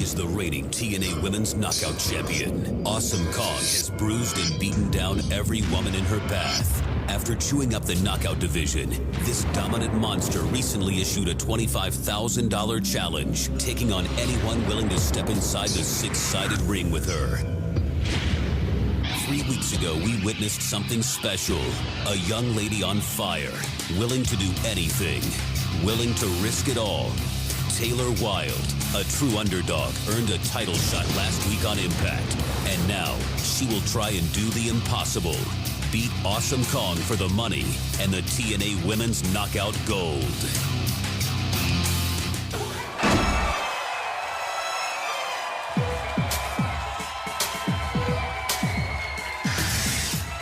is the reigning TNA Women's Knockout Champion. Awesome Kong has bruised and beaten down every woman in her path. After chewing up the knockout division, this dominant monster recently issued a $25,000 challenge, taking on anyone willing to step inside the six-sided ring with her. 3 weeks ago, we witnessed something special. A young lady on fire, willing to do anything, willing to risk it all. Taylor Wilde, a true underdog, earned a title shot last week on Impact. And now, she will try and do the impossible. Beat Awesome Kong for the money and the TNA Women's Knockout Gold.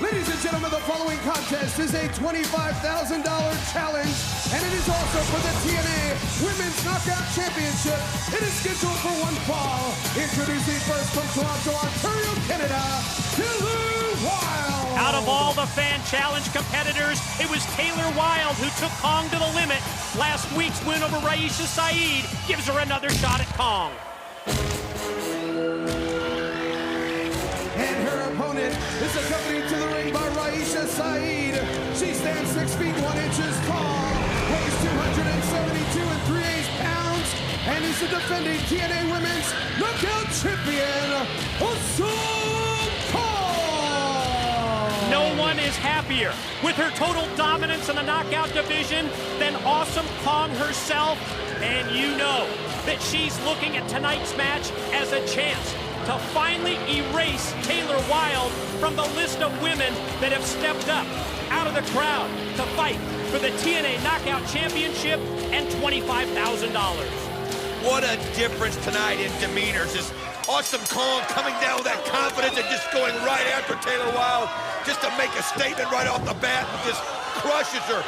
Ladies and gentlemen, the following contest is a $25,000 challenge, and it is also for the TNA Women's Knockout Championship. It is scheduled for one fall. Introducing first from Toronto, Ontario, Canada, Taylor Wilde. Out of all the fan challenge competitors, it was Taylor Wilde who took Kong to the limit. Last week's win over Raisha Saeed gives her another shot at Kong. And her opponent is accompanied to the ring by Raisha Saeed. She stands 6 feet 1 inches tall, weighs 272 3/8 pounds, and is the defending TNA Women's Knockout Champion, Awesome Kong. No one is happier with her total dominance in the knockout division than Awesome Kong herself. And you know that she's looking at tonight's match as a chance to finally erase Taylor Wilde from the list of women that have stepped up out of the crowd to fight for the TNA Knockout Championship and $25,000. What a difference tonight in demeanors. This Awesome Kong coming down with that confidence and just going right after Taylor Wilde just to make a statement right off the bat and just crushes her.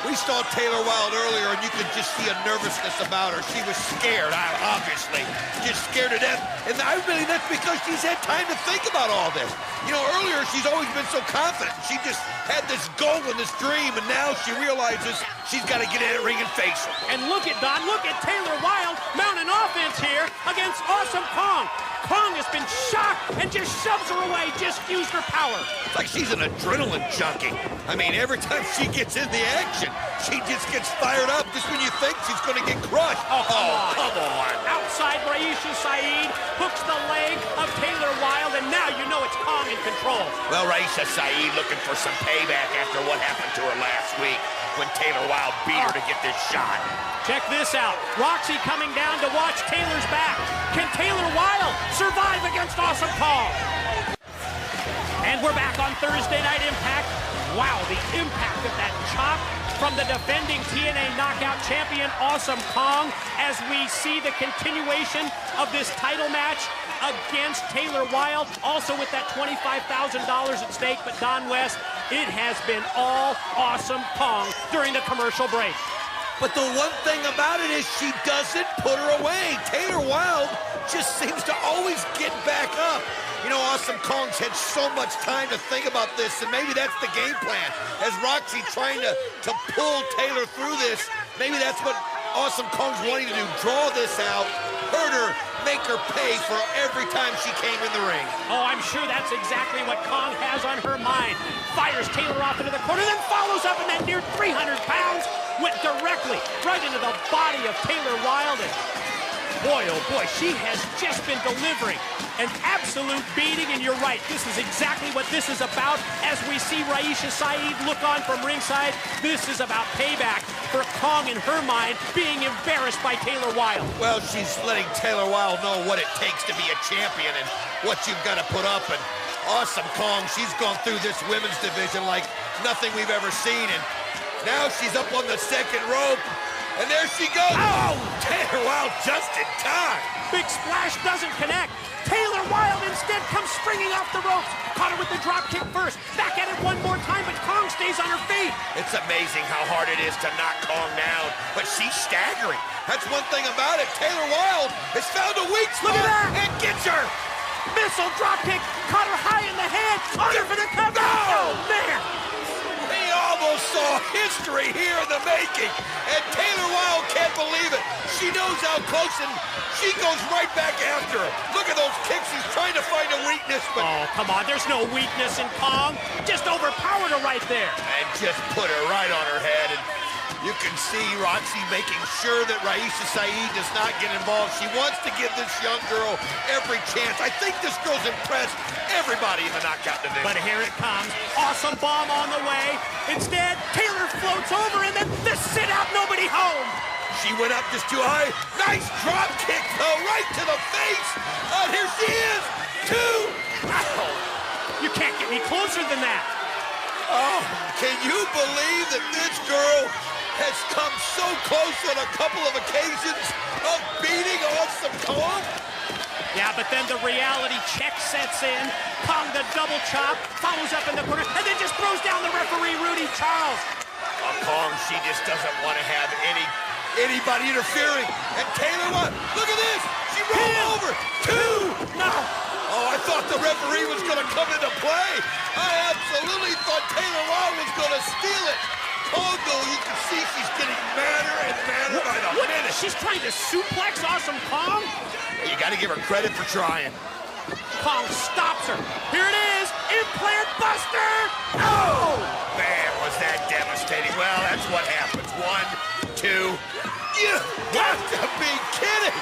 We saw Taylor Wilde earlier, and you could just see a nervousness about her. She was scared, obviously. Just scared to death. And I really, that's because she's had time to think about all this. You know, earlier, she's always been so confident. She just had this goal and this dream, and now she realizes she's got to get in that ring and face him. And look at Taylor Wilde mounting offense here against Awesome Kong. Kong has been shocked and just shoves her away, just used her power. It's like she's an adrenaline junkie. I mean, every time she gets in the action, she just gets fired up just when you think she's going to get crushed. Oh, come on. Outside Raisha Saeed hooks the leg of Taylor Wilde, and now you know it's Kong in control. Well, Raisha Saeed looking for some payback after what happened to her last week when Taylor Wilde beat her to get this shot. Check this out. Roxy coming down to watch Taylor's back. Can Taylor Wilde survive against Awesome Kong? And we're back on Thursday Night Impact. Wow, the impact of that chop from the defending TNA Knockout Champion, Awesome Kong, as we see the continuation of this title match against Taylor Wilde, also with that $25,000 at stake. But Don West, it has been all Awesome Kong during the commercial break. But the one thing about it is she doesn't put her away. Taylor Wilde just seems to always get back up. You know, Awesome Kong's had so much time to think about this, and maybe that's the game plan. As Roxy trying to pull Taylor through this, maybe that's what Awesome Kong's wanting to do. Draw this out, hurt her, make her pay for every time she came in the ring. Oh, I'm sure that's exactly what Kong has on her mind. Fires Taylor off into the corner, then follows up, and that near 300 pounds went directly right into the body of Taylor Wilde. And boy, oh boy, she has just been delivering an absolute beating, and you're right, this is exactly what this is about. As we see Raisha Saeed look on from ringside, this is about payback for Kong, in her mind, being embarrassed by Taylor Wilde. Well, she's letting Taylor Wilde know what it takes to be a champion and what you've got to put up. And Awesome Kong, she's gone through this women's division like nothing we've ever seen. And now she's up on the second rope, and there she goes. Oh, Taylor Wilde just in time. Big splash doesn't connect. Taylor Wilde instead comes springing off the ropes. Caught her with the drop kick first. Back at it one more time, but Kong stays on her feet. It's amazing how hard it is to knock Kong down, but she's staggering. That's one thing about it. Taylor Wilde has found a weak spot. Look at that. And gets her. Missile drop kick. Caught her high in the head. On her for the cover. No! Oh, man. We almost saw history here in the making, and Taylor Wilde can't believe it. She knows how close, and she goes right back after her. Look at those kicks. She's trying to find a weakness, but... Oh, come on. There's no weakness in Kong. Just overpowered her right there. And just put her right on her head. And you can see Roxy making sure that Raisha Saeed does not get involved. She wants to give this young girl every chance. I think this girl's impressed everybody in the knockout division. But here it comes. Awesome bomb on the way. Instead, Taylor floats over, and then the sit-out, nobody home. She went up just too high. Nice drop kick, though, right to the face. And here she is. 2. Ow. You can't get any closer than that. Oh, can you believe that this girl has come so close on a couple of occasions of beating Awesome Kong? Yeah, but then the reality check sets in. Kong the double chop, follows up in the corner, and then just throws down the referee, Rudy Charles. Kong, she just doesn't want to have anybody interfering. And Taylor, what? Look at this! She rolled over! 2! No! Oh, I thought the referee was going to come into play. I absolutely thought Taylor Wilde was going to steal it. Kong, though, you can see she's getting madder and madder by the minute. She's trying to suplex Awesome Kong? You got to give her credit for trying. Kong stops her. Here it is. Implant Buster. Oh! Man, was that devastating. Well, that's what happens. 1, 2. You got to be kidding.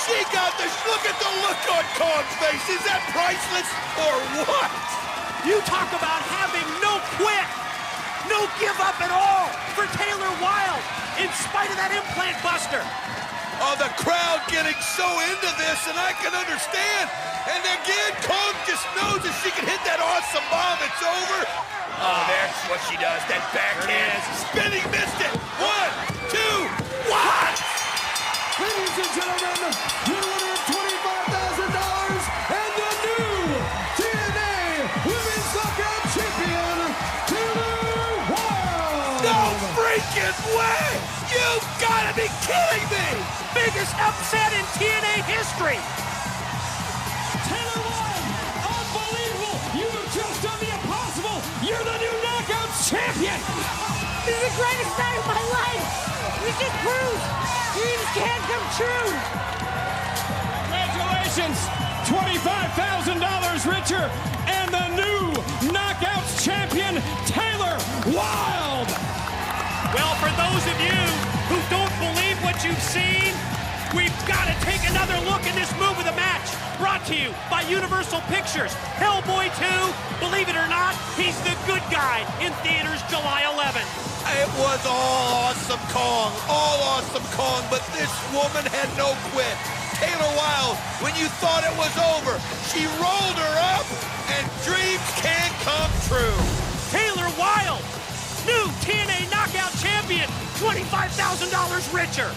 She got this. Look at the look on Kong's face. Is that priceless or what? You talk about having no quit. No give up at all for Taylor Wilde in spite of that implant buster. Oh, the crowd getting so into this, and I can understand. And again, Kong just knows if she can hit that awesome bomb, it's over. Oh, there's what she does, that backhand. Spinning, missed it. 1, 2, what? Ladies and gentlemen, your winner of $25,000 and the new TNA Women's Knockout Champion, Taylor Wilde. No freaking way! You've got to be kidding me! Biggest upset in TNA history. Taylor Wilde, unbelievable! You have just done the impossible! You're the new Knockout Champion! This is the greatest night of my life! We just proved dreams can come true! Congratulations! $25,000 richer and the new Knockouts Champion, Taylor Wilde! Well, for those of you who don't believe what you've seen, we've got to take another look at this move of the match. Brought to you by Universal Pictures. Hellboy 2, believe it or not, he's the good guy in theaters July 11th. It was all Awesome Kong, but this woman had no quit. Taylor Wilde, when you thought it was over, she rolled her up, and dreams can come true. Taylor Wilde, new TNA Knockout Champion, $25,000 richer.